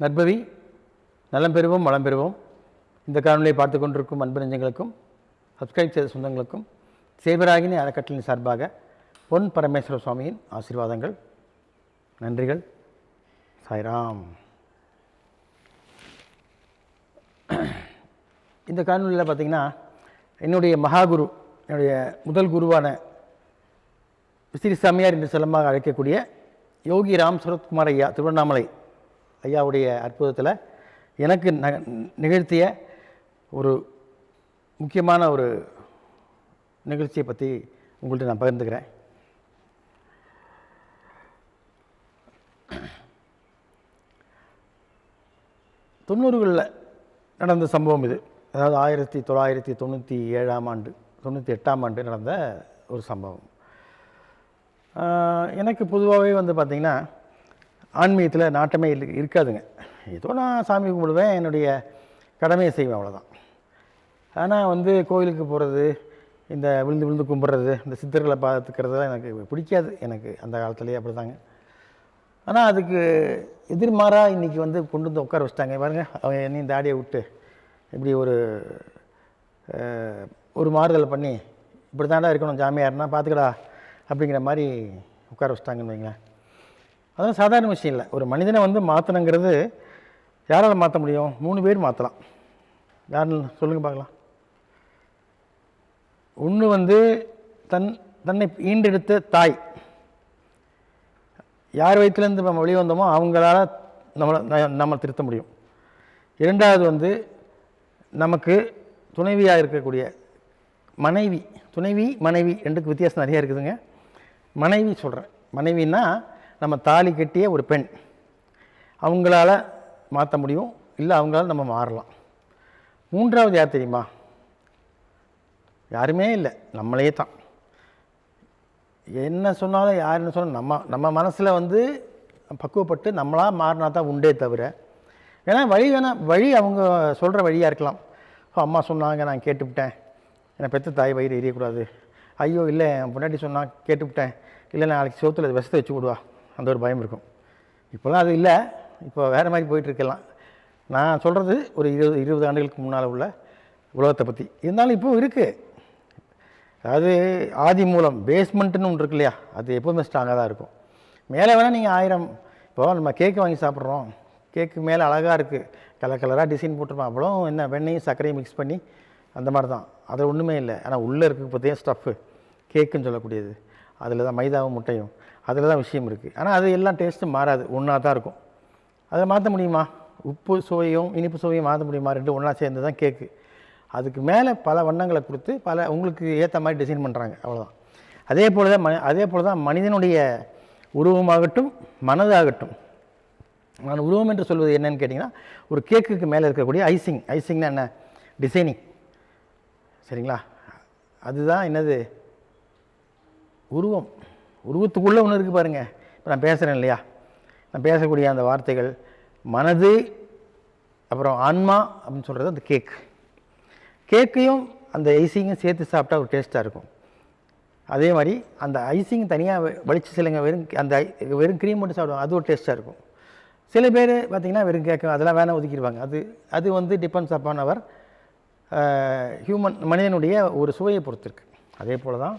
நற்பவி நலம் பெறுவோம் வளம் பெறுவோம். இந்த காணொலியை பார்த்து கொண்டிருக்கும் அன்பு நெஞ்சங்களுக்கும் சப்ஸ்கிரைப் செய்த சொந்தங்களுக்கும் சேவராகினி அறக்கட்டளையின் சார்பாக பொன் பரமேஸ்வர சுவாமியின் ஆசீர்வாதங்கள், நன்றிகள். சாய்ராம். இந்த காணொலியில் பார்த்திங்கன்னா என்னுடைய மகாகுரு, என்னுடைய முதல் குருவான ஸ்ரீ சாமியார் என்று செல்லமாக அழைக்கக்கூடிய யோகி ராம் சரத்குமார் ஐயா திருவண்ணாமலை ஐயாவுடைய அற்புதத்தில் எனக்கு நிகழ்த்திய ஒரு முக்கியமான ஒரு நிகழ்ச்சியை பற்றி உங்கள்கிட்ட நான் பகிர்ந்துக்கிறேன். தொண்ணூறுகளில் நடந்த சம்பவம் இது. அதாவது 1997ஆம் ஆண்டு 98ஆம் ஆண்டு நடந்த ஒரு சம்பவம். எனக்கு பொதுவாகவே பார்த்திங்கன்னா ஆன்மீகத்தில் நாட்டமே இருக்காதுங்க. ஏதோ நான் சாமி கும்பிடுவேன், என்னுடைய கடமையை செய்வேன், அவ்வளோதான். ஆனால் கோயிலுக்கு போகிறது, இந்த விழுந்து விழுந்து கும்பிட்றது, இந்த சித்தர்களை பார்த்துக்கிறதுலாம் எனக்கு பிடிக்காது. எனக்கு அந்த காலத்துலேயே அப்படி தாங்க. ஆனால் அதுக்கு எதிர்மாறாக இன்றைக்கி கொண்டு வந்து உட்கார வச்சிட்டாங்க. பாருங்கள், அவங்க என்னையும் தாடியை விட்டு இப்படி ஒரு மாறுதல் பண்ணி இப்படி தாண்டா இருக்கணும் ஜாமியார்னா பார்த்துக்கடா அப்படிங்கிற மாதிரி உட்கார வச்சிட்டாங்கன்னு வைங்களேன். அதெல்லாம் சாதாரண விஷயம் இல்லை. ஒரு மனிதனை மாற்றணுங்கிறது யாரால் மாற்ற முடியும்? 3 பேர் மாற்றலாம். யாருன்னு சொல்லுங்கள் பார்க்கலாம். ஒன்று தன்னை ஈண்டெடுத்த தாய், யார் வயிற்றுலேருந்து நம்ம வெளியே வந்தோமோ அவங்களால நம்ம திருத்த முடியும். 2வது நமக்கு துணைவியாக இருக்கக்கூடிய மனைவி. மனைவி ரெண்டுக்கு வித்தியாசம் நிறையா இருக்குதுங்க. மனைவி சொல்கிறேன். மனைவின்னா நம்ம தாலி கட்டிய ஒரு பெண், அவங்களால மாற்ற முடியும், இல்லை அவங்களால நம்ம மாறலாம். 3வது யார் தெரியுமா? யாருமே இல்லை, நம்மளே தான். என்ன சொன்னாலும் யாருன்னு சொன்னால் நம்ம மனசில் பக்குவப்பட்டு நம்மளாக மாறினா தான் உண்டே தவிர, ஏன்னா வழி அவங்க சொல்கிற வழியாக இருக்கலாம். அம்மா சொன்னாங்க நான் கேட்டுவிட்டேன், என்னை பெற்ற தாய் வயிறு எரியக்கூடாது. ஐயோ இல்லை என் முன்னாடி சொன்னால் கேட்டுவிட்டேன், இல்லை நாளைக்கு சோத்தில் விஷத்தை வச்சு விடுவா, அந்த ஒரு பயம் இருக்கும். இப்போலாம் அது இல்லை, இப்போ வேறு மாதிரி போயிட்டுருக்கலாம். நான் சொல்கிறது ஒரு 20 ஆண்டுகளுக்கு முன்னால் உள்ள உலகத்தை பற்றி. இருந்தாலும் இப்போது இருக்குது. அதாவது ஆதி மூலம் பேஸ்மெண்ட்டுன்னு ஒன்று இருக்கு இல்லையா, அது எப்போவுமே ஸ்ட்ராங்காக தான் இருக்கும். மேலே வேணால் நீங்கள் 1000 இப்போ நம்ம கேக்கு வாங்கி சாப்பிட்றோம், கேக்கு மேலே அழகாக இருக்குது, கலராக டிசைன் போட்டிருப்போம், அவ்வளோ என்ன வெண்ணையும் சர்க்கரையும் மிக்ஸ் பண்ணி அந்த மாதிரி தான். அது ஒன்றுமே இல்லை. ஆனால் உள்ளே இருக்குது பார்த்தீங்க ஸ்டஃப்பு, கேக்குன்னு சொல்லக்கூடியது, அதில் தான் மைதாவும் முட்டையும், அதில் தான் விஷயம் இருக்குது. ஆனால் அது எல்லாம் டேஸ்ட்டும் மாறாது, ஒன்றா தான் இருக்கும். அதை மாற்ற முடியுமா? உப்பு சுவையும் இனிப்பு சுவையும் மாற்ற முடியுமா? 2 ஒன்றா சேர்ந்து தான் கேக்கு. அதுக்கு மேலே பல வண்ணங்களை கொடுத்து உங்களுக்கு ஏற்ற மாதிரி டிசைன் பண்ணுறாங்க, அவ்வளோதான். அதே போல் தான் மனிதனுடைய உருவமாகட்டும் மனதாகட்டும். நான் உருவம் என்று சொல்வது என்னன்னு கேட்டிங்கன்னா, ஒரு கேக்குக்கு மேலே இருக்கக்கூடிய ஐசிங்னா என்ன? டிசைனிங், சரிங்களா? அதுதான் என்னது? உருவத்துக்குள்ளே ஒன்று இருக்குது பாருங்கள். இப்போ நான் பேசுகிறேன் இல்லையா, நான் பேசக்கூடிய அந்த வார்த்தைகள், மனது அப்புறம் ஆன்மா அப்படின்னு சொல்கிறது அந்த கேக்கையும் அந்த ஐசிங்கும் சேர்த்து சாப்பிட்டா ஒரு டேஸ்ட்டாக இருக்கும். அதே மாதிரி அந்த ஐசிங் தனியாக வலிச்சு சிலங்க வெறும் க்ரீம் மட்டும் சாப்பிடுவாங்க, அது ஒரு டேஸ்ட்டாக இருக்கும். சில பேர் பார்த்திங்கன்னா வெறும் கேக்கு அதெல்லாம் வேணால் ஒதுக்கிடுவாங்க. அது டிபெண்ட்ஸ் அப்பான் அவர் மனிதனுடைய ஒரு சுவையை பொறுத்திருக்கு. அதே போல் தான்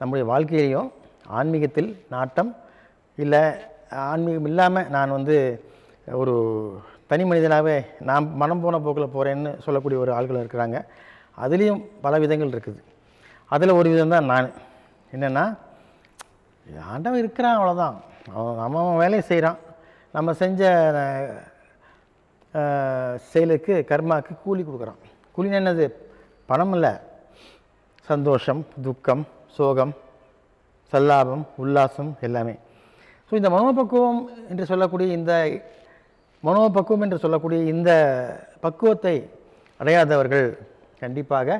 நம்முடைய வாழ்க்கையிலையும் ஆன்மீகத்தில் நாட்டம் இல்லை, ஆன்மீகம் இல்லாமல் நான் ஒரு தனி மனிதனாகவே நான் மனம் போன போக்கில் போகிறேன்னு சொல்லக்கூடிய ஒரு ஆள்கள் இருக்கிறாங்க. அதுலேயும் பல விதங்கள் இருக்குது. அதில் ஒரு விதம் தான் நான். என்னென்னா, ஆண்டவன் இருக்கிறான், அவ்வளோதான். அவன் வேலையை செய்கிறான். நம்ம செஞ்ச செயலுக்கு கர்மாவுக்கு கூலி கொடுக்குறான். கூலின்னு என்னது? பணம் இல்லை, சந்தோஷம், துக்கம், சோகம், சல்லாபம், உல்லாசம் எல்லாமே. ஸோ இந்த மனோபக்குவம் என்று சொல்லக்கூடிய இந்த பக்குவத்தை அடையாதவர்கள் கண்டிப்பாக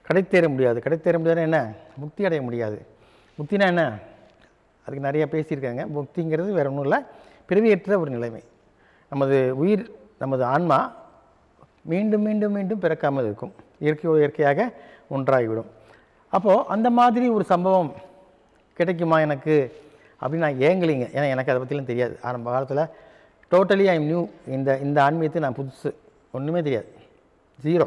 கிடைத்தேற முடியாது. என்ன? முக்தி அடைய முடியாது. முக்தினா என்ன? அதுக்கு நிறையா பேசியிருக்காங்க. முக்திங்கிறது வேறு ஒன்றும் இல்லை, பிறவியற்ற ஒரு நிலைமை. நமது உயிர், நமது ஆன்மா மீண்டும் மீண்டும் மீண்டும் பிறக்காமல் இருக்கும், இயற்கையாக ஒன்றாகிவிடும். அப்போது அந்த மாதிரி ஒரு சம்பவம் கிடைக்குமா எனக்கு அப்படின்னு நான் ஏங்கலிங்க. ஏன்னா எனக்கு அதை பற்றிலாம் தெரியாது. ஆரம்ப காலத்தில் டோட்டலி ஐ எம் நியூ. இந்த ஆன்மீகத்தை நான் புதுசு, ஒன்றுமே தெரியாது, ஜீரோ.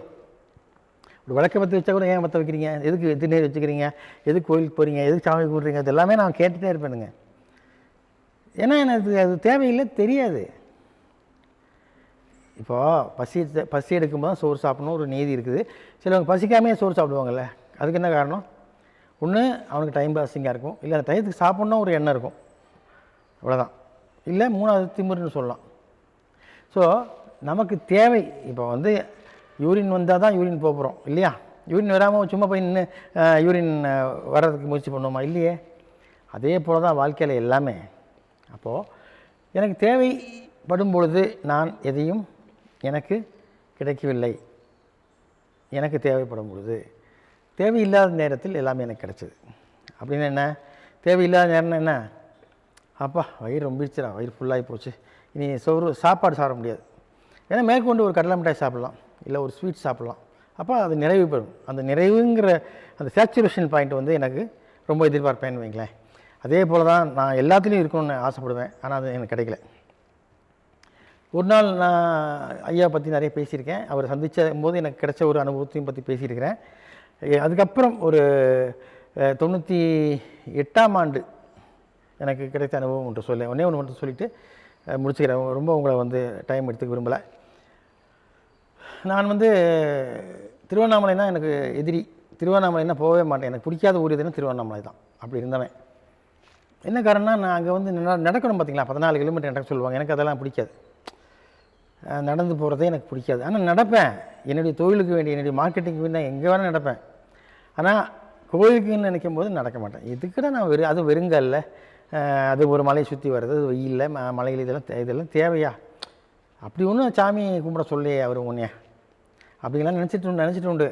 ஒரு விளக்க பற்றி வச்சா கூட ஏன் பற்ற வைக்கிறீங்க, எதுக்கு திருநீர் வச்சுக்கிறீங்க, எதுக்கு கோயிலுக்கு போகிறீங்க, எதுக்கு சாமி கூடுறீங்க, அது எல்லாமே நான் கேட்டுகிட்டே இருப்பேனுங்க. ஏன்னா எனக்கு அது தேவையில்லை, தெரியாது. இப்போது பசி எடுக்கும்போது தான் சோறு சாப்பிடணும் ஒரு நீதி இருக்குது. சிலவங்க பசிக்காமே சோறு சாப்பிடுவாங்கள்ல, அதுக்கு என்ன காரணம்? ஒன்று அவனுக்கு டைம் பாஸிங்காக இருக்கும், இல்லை அந்த டயத்துக்கு சாப்பிட்ணும் ஒரு எண்ணம் இருக்கும், அவ்வளோதான். இல்லை மூணாவது திமிருன்னு சொல்லலாம். ஸோ நமக்கு தேவை. இப்போ யூரின் வந்தால் தான் யூரின் போகிறோம் இல்லையா? யூரின் வராமல் சும்மா போய் நின்று யூரின் வர்றதுக்கு முயற்சி பண்ணுவோமா? இல்லையே. அதே போல் தான் வாழ்க்கையில் எல்லாமே. அப்போது எனக்கு தேவைப்படும் பொழுது நான் எதையும் எனக்கு கிடைக்கவில்லை. எனக்கு தேவைப்படும் பொழுது, தேவையில்லாத நேரத்தில் எல்லாமே எனக்கு கிடைச்சிது. அப்படின்னு என்ன தேவையில்லாத நேரம்னா என்ன? அப்பா வயிறு ரொம்பிடுச்சுடா, வயிறு ஃபுல்லாகி போச்சு, இனி சாப்பாடு சாப்பிட முடியாது. ஏன்னா மேற்கொண்டு ஒரு கடலை மிட்டாய் சாப்பிட்லாம், இல்லை ஒரு ஸ்வீட் சாப்பிட்லாம். அப்போ அது நிறைவு பெறும். அந்த நிறைவுங்கிற அந்த சேச்சுரேஷன் பாயிண்ட் எனக்கு ரொம்ப எதிர்பார்ப்பேன்னு வைங்களேன். அதே போல் தான் நான் எல்லாத்துலேயும் இருக்கணும்னு ஆசைப்படுவேன். ஆனால் அது எனக்கு கிடைக்கல. ஒரு நாள் நான் ஐயா பற்றி நிறைய பேசியிருக்கேன். அவரை சந்தித்த போது எனக்கு கிடைச்ச ஒரு அனுபவத்தையும் பற்றி பேசியிருக்கிறேன். அதுக்கப்புறம் ஒரு 98ஆம் ஆண்டு எனக்கு கிடைத்த அனுபவம் ஒன்றே ஒன்று மட்டும் சொல்லிவிட்டு முடிச்சுக்கிறேன். ரொம்ப உங்களை டைம் எடுத்துக்க விரும்பலை. நான் திருவண்ணாமலைனா எனக்கு எதிரி. திருவண்ணாமலைனா போகவே மாட்டேன். எனக்கு பிடிக்காத ஊர் எதுன்னா திருவண்ணாமலை தான். அப்படி இருந்தவன். என்ன காரணம்னா, நான் அங்கே நடக்கணும் பார்த்தீங்களா, 14 கிலோமீட்டர் நடக்க சொல்லுவாங்க. எனக்கு அதெல்லாம் பிடிக்காது. நடந்து போகிறதே எனக்கு பிடிக்காது. ஆனால் நடப்பேன். என்னுடைய தொழிலுக்கு வேண்டிய, என்னுடைய மார்க்கெட்டிங்கு வேண்டிய எங்கே வேணால் நடப்பேன். ஆனால் கோயிலுக்குன்னு நினைக்கும் போது நடக்க மாட்டேன். இதுக்கு தான் நான் அது வெறுங்கல்ல, அது ஒரு மலையை சுற்றி வர்றது, அது வெயிலில் மலையில், இதெல்லாம் தேவையா? அப்படி ஒன்றும் சாமி கும்பிட சொல்லி அவர் உன்னைய அப்படிங்கலாம் நினச்சிட்டு உண்டு.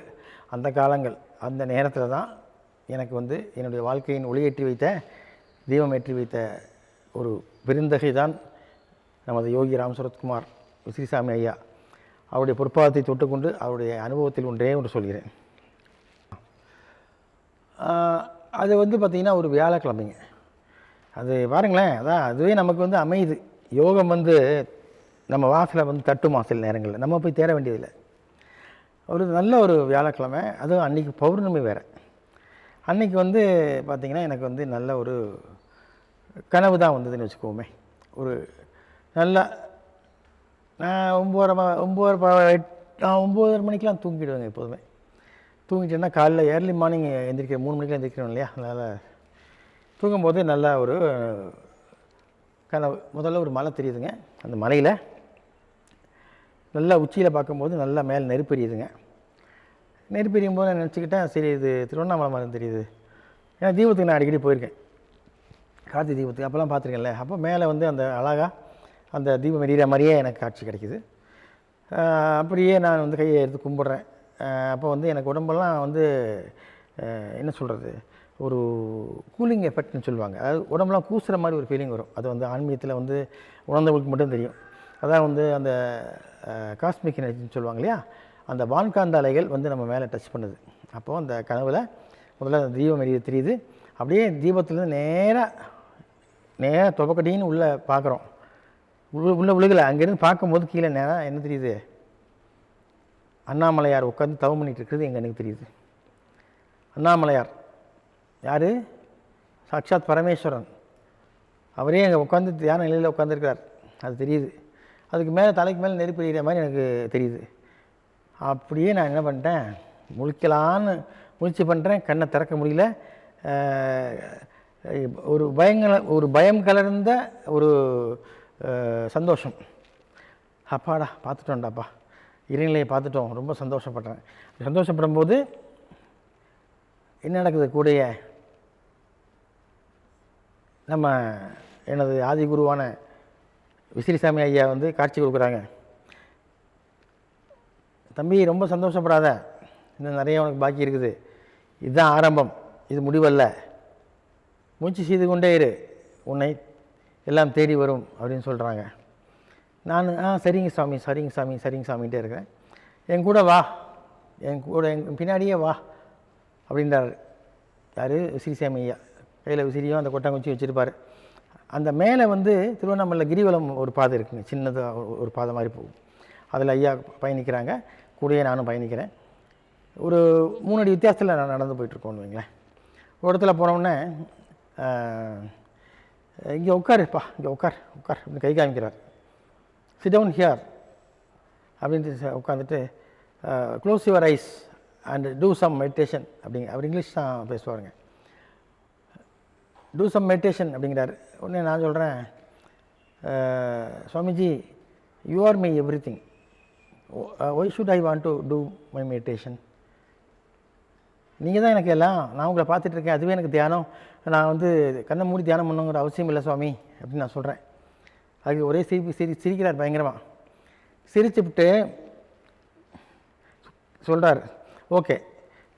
அந்த காலங்கள், அந்த நேரத்தில் தான் எனக்கு என்னுடைய வாழ்க்கையின் ஒளியேற்றி வைத்த, தீபம் ஏற்றி வைத்த ஒரு பெருந்தகை தான் நமது யோகி ராம் சரத்குமார் விசிறிசாமி ஐயா. அவருடைய பொற்பாதத்தை தொட்டுக்கொண்டு அவருடைய அனுபவத்தில் ஒன்று சொல்கிறேன். அது பார்த்திங்கன்னா ஒரு வியாழக்கிழமைங்க. அது பாருங்களேன், அதான் அதுவே நமக்கு அமையுது. யோகம் நம்ம வாசலை தட்டுமா சில நேரங்களில், நம்ம போய் தேட வேண்டியதில்லை. ஒரு நல்ல ஒரு வியாழக்கிழமை, அதுவும் அன்றைக்கி பௌர்ணமி வேறு. அன்றைக்கி பார்த்திங்கன்னா எனக்கு நல்ல ஒரு கனவு தான் வந்ததுன்னு வச்சுக்கோமே. ஒரு நல்ல நான் 9:30 மணிக்கெலாம் தூங்கிடுவேங்க எப்போதுமே. தூங்கிட்டேன்னா காலைல ஏர்லி மார்னிங் எந்திரிக்கிறேன், 3 மணிக்கெலாம் எந்திரிக்கிறோம் இல்லையா? அதனால் தூங்கும்போது நல்லா ஒரு கனவு. முதல்ல ஒரு மலை தெரியுதுங்க. அந்த மலையில் நல்லா உச்சியில் பார்க்கும்போது நல்லா மேலே நெருப்பு எரியுதுங்க. நெருப்பு எரியும் போது நான் நினச்சிக்கிட்டேன், சரி இது திருவண்ணாமலை மாதிரி தெரியுது. ஏன்னா தீபத்துக்கு நான் அடிக்கடி போயிருக்கேன், கார்த்திகை தீபத்துக்கு. அப்போல்லாம் பார்த்துருக்கேன்ல. அப்போ மேலே அந்த அழகாக அந்த தீபம் எரியிற மாதிரியே எனக்கு காட்சி கிடைக்கிது. அப்படியே நான் கையை எடுத்து கும்பிட்றேன். அப்போ எனக்கு உடம்பெல்லாம் என்ன சொல்கிறது, ஒரு கூலிங் எஃபெக்ட்னு சொல்லுவாங்க. அதாவது உடம்புலாம் கூசுகிற மாதிரி ஒரு ஃபீலிங் வரும். அது ஆன்மீகத்தில் உணர்ந்தவங்களுக்கு மட்டும் தெரியும். அதான் அந்த காஸ்மிக் எனர்ஜின்னு சொல்லுவாங்க இல்லையா? அந்த வான்காந்த அலைகள் நம்ம மேலே டச் பண்ணுது. அப்போது அந்த கனவில் முதல்ல அந்த தீபம் எரிய தெரியுது. அப்படியே தீபத்துலேருந்து நேராக தொப்பக்கட்டின்னு உள்ளே பார்க்குறோம். உள்ளே விழுகலை. அங்கேருந்து பார்க்கும்போது கீழே நேராக என்ன தெரியுது? அண்ணாமலையார் உட்காந்து தவம் பண்ணிகிட்டு இருக்கிறது எனக்கு தெரியுது. அண்ணாமலையார் யார்? சாட்சாத் பரமேஸ்வரன். அவரே அங்கே உட்காந்து தியான நிலையில் உட்காந்துருக்கிறார், அது தெரியுது. அதுக்கு மேலே தலைக்கு மேலே நெருப்பு எரியிற மாதிரி எனக்கு தெரியுது. அப்படியே நான் என்ன பண்ணிட்டேன், முழிக்கலான்னு முயற்சி பண்ணுறேன். கண்ணை திறக்க முடியல. ஒரு பயம் கலர்ந்த ஒரு சந்தோஷம். அப்பாடா பார்த்துட்டோம்டாப்பா, இறைநிலையை பார்த்துட்டோம், ரொம்ப சந்தோஷப்படுறேன். சந்தோஷப்படும் போது என்ன நடக்குது? கூடைய நம்ம எனது ஆதி குருவான விசிறிசாமி ஐயா காட்சி கொடுக்குறாங்க. தம்பி ரொம்ப சந்தோஷப்படாத, இன்னும் நிறைய உனக்கு பாக்கி இருக்குது, இதுதான் ஆரம்பம், இது முடிவல்ல, முயற்சி செய்து கொண்டே இரு, உன்னை எல்லாம் தேடி வரும் அப்படின்னு சொல்கிறாங்க. நான் சரிங்க சாமி, சரிங்க சாமி, சரிங்க சாமிகிட்டே இருக்கிறேன். என் கூட வா, என் பின்னாடியே வா அப்படின்றார். யார்? விசிறிசாமி ஐயா. கையில் விசிறியும் அந்த கொட்டாங்குச்சி வச்சுருப்பார். அந்த மேலே வந்து திருவண்ணாமலையில் கிரிவலம் ஒரு பாதை இருக்குங்க, சின்னதாக ஒரு பாதை மாதிரி போகும். அதில் ஐயா பயணிக்கிறாங்க, கூடயே நானும் பயணிக்கிறேன். ஒரு 3 அடி வித்தியாசத்தில் நான் நடந்து போயிட்டுருக்கோன்னு வைங்களேன். ஒரு இடத்துல போனோடனே இங்கே உட்காருப்பா, இங்கே உட்கார் அப்படின்னு கை காமிக்கிறார். சிட் டவுன் ஹியர் அப்படின்ட்டு உட்காந்துட்டு close your eyes and do some meditation அவர் இங்கிலீஷ் தான் பேசுவாருங்க. டூ சம் மெடிடேஷன் அப்படிங்கிறார். உடனே நான் சொல்கிறேன், Swamiji you are my everything, why should I want to do my meditation? நீங்கள் தான் எனக்கு எல்லாம், நான் உங்களை பார்த்துட்ருக்கேன், அதுவே எனக்கு தியானம், நான் வந்து கண்ணை மூடி தியானம் பண்ணுங்கிற அவசியம் இல்லை சுவாமி அப்படின்னு நான் சொல்கிறேன். அதுக்கு ஒரே சிரிக்கிறார் பயங்கரமாக. சிரிச்சுவிட்டு சொல்கிறார், okay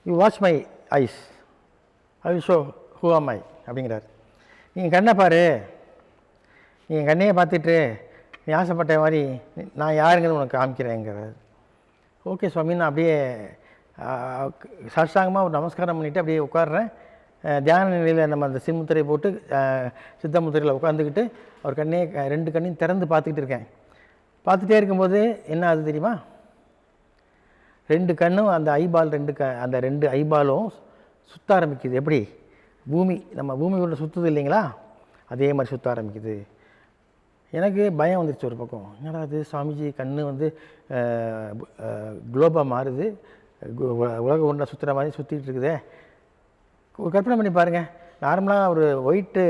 you watch my eyes, I will show who am I அப்படிங்கிறார். நீங்கள் கண்ணை பாரு, நீங்கள் கண்ணையே பார்த்துட்டு நீ ஆசைப்பட்ட மாதிரி நான் யாருங்கிறது உனக்கு காமிக்கிறேங்கிறார். ஓகே சுவாமி, நான் அப்படியே சாஷ்டாங்கமாக ஒரு நமஸ்காரம் பண்ணிவிட்டு அப்படியே உட்காடுறேன். தியான நிலையில் நம்ம அந்த சிம்முத்திரை போட்டு சித்த முத்திரையில் உட்காந்துக்கிட்டு அவர் கண்ணையே 2 கண்ணையும் திறந்து பார்த்துக்கிட்டு இருக்கேன். பார்த்துட்டே இருக்கும்போது என்ன ஆகுது தெரியுமா? 2 கண்ணும் அந்த ஐபால் அந்த 2 ஐபாலும் சுற்ற ஆரம்பிக்குது. எப்படி பூமி நம்ம பூமியோட சுற்றுது இல்லைங்களா, அதே மாதிரி சுற்ற ஆரம்பிக்குது. எனக்கு பயம் வந்துடுச்சு ஒரு பக்கம். என்னடா அது சுவாமிஜி கண்ணு வந்து குளோபாக மாறுது, உலக ஒன்றை சுற்றுற மாதிரி சுற்றிட்டு இருக்குதே. ஒரு கற்பனை பண்ணி பாருங்கள், நார்மலாக ஒரு ஒயிட்டு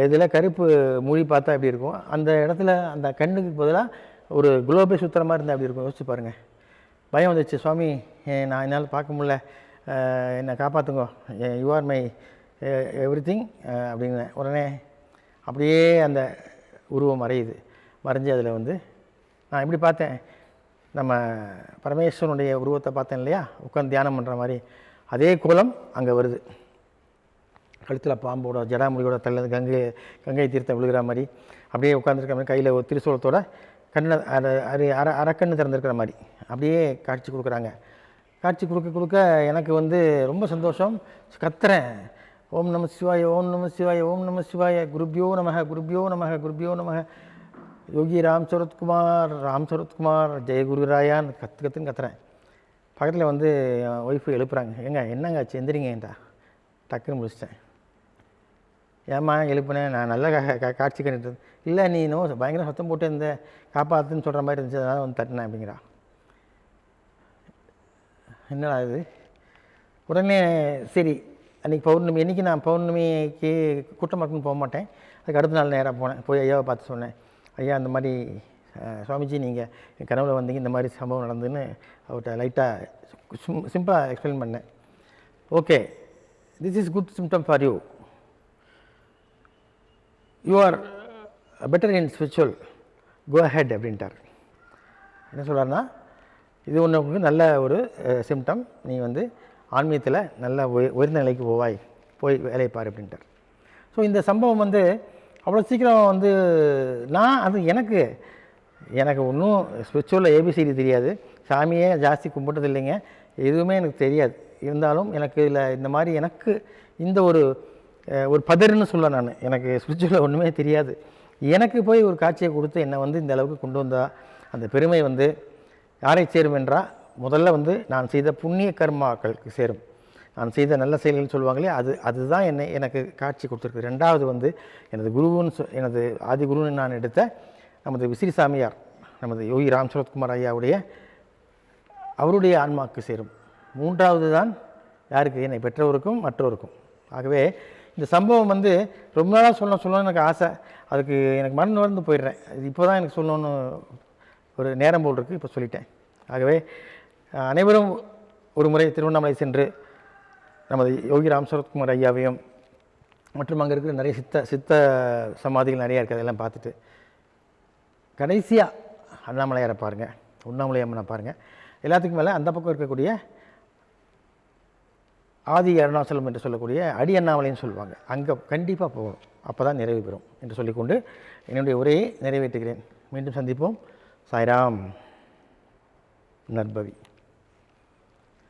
இதில் கருப்பு மொழி பார்த்தா எப்படி இருக்கும், அந்த இடத்துல அந்த கண்ணுக்கு பதிலாக ஒரு குளோபே சுற்றுற மாதிரி இருந்தால் எப்படி இருக்கும், யோசிச்சு பாருங்கள். பயம் வந்துச்சு. சுவாமி நான் என்னால் பார்க்க முடியல, என்னை காப்பாற்றுங்க, you are my everything அப்படிங்கிறேன். உடனே அப்படியே அந்த உருவம் மறைஞ்சு அதில் வந்து நான் எப்படி பார்த்தேன், நம்ம பரமேஸ்வரனுடைய உருவத்தை பார்த்தேன் இல்லையா, உட்காந்து தியானம் பண்ணுற மாதிரி அதே கோலம் அங்கே வருது. கழுத்தில் பாம்போட ஜடாமுடியோட தள்ளது கங்கை தீர்த்தம் விழுகிற மாதிரி அப்படியே உட்காந்துருக்க மாதிரி, கையில் ஒரு திரிசூலத்தோட கண்ணை அரைக்கண்ணு திறந்துருக்கிற மாதிரி அப்படியே காட்சி கொடுக்குறாங்க. காட்சி கொடுக்க எனக்கு வந்து ரொம்ப சந்தோஷம். கத்துறேன், ஓம் நம சிவாய, ஓம் நம சிவாய, ஓம் நம சிவாய, குருப்யோ நமக, குருப்யோ நமக, குருப்யோ நமக, யோகி ராம் சரத்குமார் ஜெய குருராயான்னு கற்றுன்னு கத்துறேன். பக்கத்தில் வந்து என் ஒய்ஃபு எழுப்புறாங்க, என்னங்க ஆச்சு எந்திரிங்கன்றா. டக்குன்னு முடிச்சிட்டேன். ஏம்மா எழுப்புனேன், நான் நல்ல காட்சி கண்டுட்டு இல்லை, நீ இன்னும் பயங்கர சத்தம் போட்டு இந்த காப்பாற்றுன்னு சொல்கிற மாதிரி இருந்துச்சு, அதனால் வந்து தட்டினேன் அப்படிங்கிறா. என்னடா இது. உடனே சரி அன்றைக்கி பௌர்ணமி, என்றைக்கு நான் பௌர்ணமிக்கு கூட்டம் இருக்குன்னு போக மாட்டேன், அதுக்கு அடுத்த நாள் நேராக போனேன். போய் ஐயாவை பார்த்து சொன்னேன், ஐயா இந்த மாதிரி சுவாமிஜி நீங்கள் என் கனவுல வந்தீங்க, இந்த மாதிரி சம்பவம் நடந்துன்னு அவர்கிட்ட லைட்டாக சிம்பிளாக எக்ஸ்பிளைன் பண்ணேன். Okay, this is good symptom for you, you are better in spiritual, go head அப்படின்ட்டார். என்ன சொல்கிறாருன்னா, இது ஒன்று நல்ல ஒரு சிம்டம், நீ வந்து ஆன்மீகத்தில் நல்ல உயர்ந்த நிலைக்கு போய் வேலையை பாரு அப்படின்ட்டார். ஸோ இந்த சம்பவம் வந்து அவ்வளோ சீக்கிரம் வந்து அது எனக்கு ஒன்றும் ஸ்பிரிச்சுவலில் ஏபிசிடி தெரியாது, சாமியே ஜாஸ்தி கும்பிட்டது இல்லைங்க, எதுவுமே எனக்கு தெரியாது. இருந்தாலும் எனக்கு இதில் இந்த மாதிரி எனக்கு இந்த ஒரு பதறுன்னு சொல்ல, நான் எனக்கு ஸ்பிரிச்சுவலில் ஒன்றுமே தெரியாது, எனக்கு போய் ஒரு காட்சியை கொடுத்து என்னை வந்து இந்த அளவுக்கு கொண்டு வந்தால் அந்த பெருமை வந்து யாரை சேரும் என்றால், முதல்ல வந்து நான் செய்த புண்ணிய கர்மாக்களுக்கு சேரும். நான் செய்த நல்ல செயல்கள் சொல்லுவாங்களே, அதுதான் எனக்கு காட்சி கொடுத்துருக்கு. 2வது வந்து எனது எனது ஆதி குருன்னு நான் எடுத்த நமது விசிறி சாமியார், நமது யோகி ராம் சரத்குமார் ஐயாவுடைய அவருடைய ஆன்மாவுக்கு சேரும். 3வது தான் யாருக்கு, என்னை பெற்றவருக்கும் மற்றவருக்கும். ஆகவே இந்த சம்பவம் வந்து ரொம்ப நாளாக சொல்லணும்னு எனக்கு ஆசை, அதுக்கு எனக்கு மறந்து போயிடுறேன். இப்போ தான் எனக்கு சொல்லணும்னு ஒரு நேரம் போல் இருக்குது, இப்போ சொல்லிட்டேன். ஆகவே அனைவரும் ஒரு முறை திருவண்ணாமலை சென்று நமது யோகி ராம் சரத்குமார் ஐயாவையும் மற்றும் அங்கே இருக்கிற நிறைய சித்த சமாதிகள் நிறையா இருக்குது, அதெல்லாம் பார்த்துட்டு கடைசியாக அண்ணாமலையாரை பாருங்கள், உண்ணாமலை அம்மனை பாருங்கள். எல்லாத்துக்கும் மேலே அந்த பக்கம் இருக்கக்கூடிய ஆதி அருணாச்சலம் என்று சொல்லக்கூடிய அடி அண்ணாமலைன்னு சொல்லுவாங்க, அங்கே கண்டிப்பாக போகணும், அப்போ தான் நிறைவு பெறும் என்று சொல்லிக்கொண்டு என்னுடைய உரையை நிறைவேற்றுகிறேன். மீண்டும் சந்திப்போம். சாய்ராம். நற்பவி.